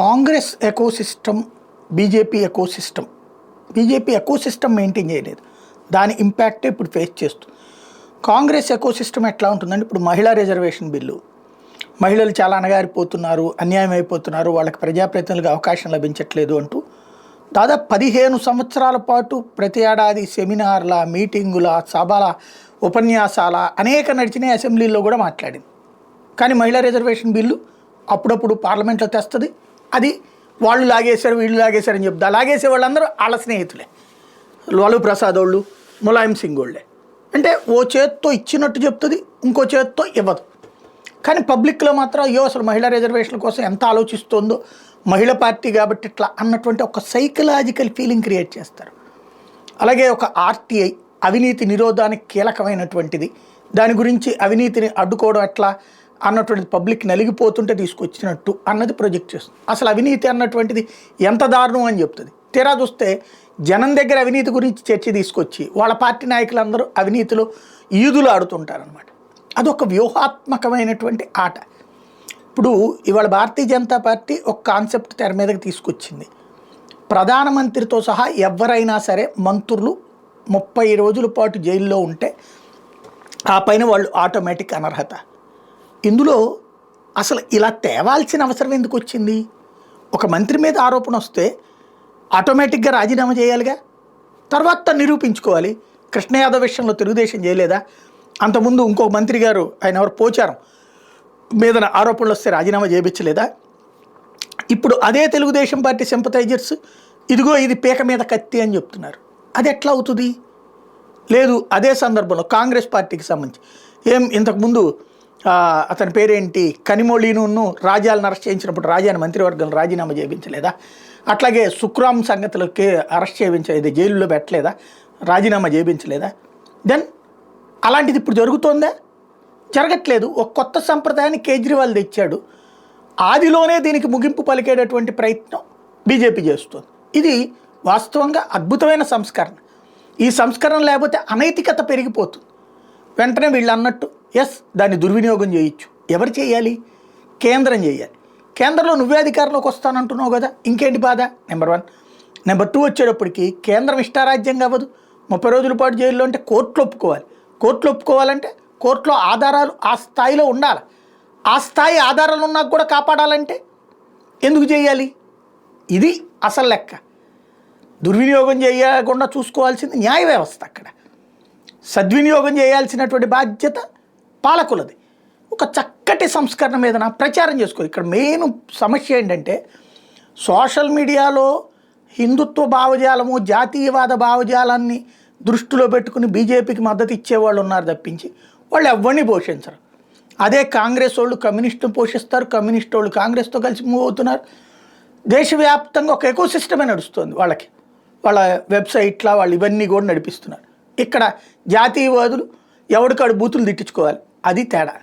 Congress ecosystem, BJP ecosystem. BJP ecosystem maintain చేయలేదు, దాని ఇంపాక్టే ఇప్పుడు ఫేస్ చేస్తుంది. కాంగ్రెస్ ఎకోసిస్టమ్ ఎట్లా ఉంటుందంటే, ఇప్పుడు మహిళా రిజర్వేషన్ బిల్లు, మహిళలు చాలా అణగారిపోతున్నారు, అన్యాయం అయిపోతున్నారు, వాళ్ళకి ప్రజాప్రతినిధులకు అవకాశం లభించట్లేదు అంటూ దాదాపు 15 సంవత్సరాల పాటు ప్రతి ఏడాది సెమినార్ల, మీటింగుల, సభల, ఉపన్యాసాల అనేక నడిచినాయి, అసెంబ్లీలో కూడా మాట్లాడింది. కానీ మహిళా రిజర్వేషన్ బిల్లు అప్పుడప్పుడు పార్లమెంట్లో తెస్తుంది, అది వాళ్ళు లాగేశారు వీళ్ళు లాగేశారు అని చెప్తా. లాగేసే వాళ్ళందరూ వాళ్ళ స్నేహితులే, లాలూ ప్రసాద్ వాళ్ళు, ములాయం సింగ్ వాళ్ళే. అంటే ఓ చేత్తో ఇచ్చినట్టు చెప్తుంది, ఇంకో చేత్తో ఇవ్వదు. కానీ పబ్లిక్లో మాత్రం అయ్యో అసలు మహిళా రిజర్వేషన్ల కోసం ఎంత ఆలోచిస్తుందో, మహిళ పార్టీ కాబట్టి ఇట్లా అన్నటువంటి ఒక సైకలాజికల్ ఫీలింగ్ క్రియేట్ చేస్తారు. అలాగే ఒక ఆర్టీఐ అవినీతి నిరోధానికి కీలకమైనటువంటిది, దాని గురించి అవినీతిని అడ్డుకోవడం ఎట్లా అన్నటువంటిది పబ్లిక్ నలిగిపోతుంటే తీసుకొచ్చినట్టు అన్నది ప్రొజెక్ట్ చేస్తుంది. అసలు అవినీతి అన్నటువంటిది ఎంత దారుణం అని చెప్తుంది. తీరా చూస్తే జనం దగ్గర అవినీతి గురించి చర్చ తీసుకొచ్చి వాళ్ళ పార్టీ నాయకులందరూ అవినీతిలో ఈదులు ఆడుతుంటారనమాట. అదొక వ్యూహాత్మకమైనటువంటి ఆట. ఇప్పుడు ఇవాళ భారతీయ జనతా పార్టీ ఒక కాన్సెప్ట్ తెర మీదకి తీసుకొచ్చింది. ప్రధానమంత్రితో సహా ఎవరైనా సరే మంత్రులు 30 రోజుల పాటు జైల్లో ఉంటే ఆ పైన వాళ్ళు ఆటోమేటిక్ అనర్హత. ఇందులో అసలు ఇలా తేవాల్సిన అవసరం ఎందుకు వచ్చింది? ఒక మంత్రి మీద ఆరోపణ వస్తే ఆటోమేటిక్గా రాజీనామా చేయాలిగా, తర్వాత నిరూపించుకోవాలి. కృష్ణ యాదవ్ విషయంలో తెలుగుదేశం చేయలేదా? అంతకుముందు ఇంకొక మంత్రి గారు, ఆయన ఎవరు, పోచారం మీద ఆరోపణలు వస్తే రాజీనామా చేయించలేదా? ఇప్పుడు అదే తెలుగుదేశం పార్టీ సింపథైజర్స్ ఇదిగో ఇది పీక మీద కత్తి అని చెప్తున్నారు. అది ఎట్లా అవుతుంది? లేదు, అదే సందర్భంలో కాంగ్రెస్ పార్టీకి సంబంధించి ఇంతకుముందు అతని పేరేంటి, కనిమొళిను రాజాలను అరెస్ట్ చేయించినప్పుడు రాజాని మంత్రివర్గం రాజీనామా చేయించలేదా? అట్లాగే సుఖ్రామ్ సంగతులకి అరెస్ట్ చేయించలేదు, జైలులో పెట్టలేదా, రాజీనామా చేయించలేదా? దెన్ అలాంటిది ఇప్పుడు జరుగుతోందా? జరగట్లేదు. ఒక కొత్త సంప్రదాయాన్ని కేజ్రీవాల్ తెచ్చాడు, ఆదిలోనే దీనికి ముగింపు పలికేటటువంటి ప్రయత్నం బీజేపీ చేస్తుంది. ఇది వాస్తవంగా అద్భుతమైన సంస్కరణ. ఈ సంస్కరణ లేకపోతే అనైతికత పెరిగిపోతుంది. వెంటనే వీళ్ళు అన్నట్టు దాన్ని దుర్వినియోగం చేయొచ్చు. ఎవరు చేయాలి? కేంద్రం చేయాలి. కేంద్రంలో నువ్వే అధికారంలోకి వస్తానంటున్నావు కదా, ఇంకేంటి బాధ? నెంబర్ 1. నెంబర్ 2 వచ్చేటప్పటికి కేంద్రం ఇష్టారాజ్యంగా అవ్వదు. 30 రోజుల పాటు జైల్లో అంటే కోర్టులో ఒప్పుకోవాలి. కోర్టులో ఒప్పుకోవాలంటే కోర్టులో ఆధారాలు ఆ స్థాయిలో ఉండాలి. ఆ స్థాయి ఆధారాలు ఉన్నా కూడా కాపాడాలంటే ఎందుకు చేయాలి? ఇది అసలు లెక్క. దుర్వినియోగం చేయకుండా చూసుకోవాల్సింది న్యాయ వ్యవస్థ, అక్కడ సద్వినియోగం చేయాల్సినటువంటి బాధ్యత పాలకులది. ఒక చక్కటి సంస్కరణ మీద ప్రచారం చేసుకో. ఇక్కడ మెయిన్ సమస్య ఏంటంటే, సోషల్ మీడియాలో హిందుత్వ భావజాలము, జాతీయవాద భావజాలాన్ని దృష్టిలో పెట్టుకుని బీజేపీకి మద్దతు ఇచ్చేవాళ్ళు ఉన్నారు తప్పించి వాళ్ళు ఎవరిని పోషించరు. అదే కాంగ్రెస్ వాళ్ళు కమ్యూనిస్టును పోషిస్తారు, కమ్యూనిస్ట్ వాళ్ళు కాంగ్రెస్తో కలిసి మూవ్ అవుతున్నారు. దేశవ్యాప్తంగా ఒక ఎకోసిస్టమే నడుస్తుంది వాళ్ళకి, వాళ్ళ వెబ్సైట్లా వాళ్ళు ఇవన్నీ కూడా నడిపిస్తున్నారు. ఇక్కడ జాతీయవాదులు ఎవరికాడు బూతులు తిట్టించుకోవాలి, అది తేడా.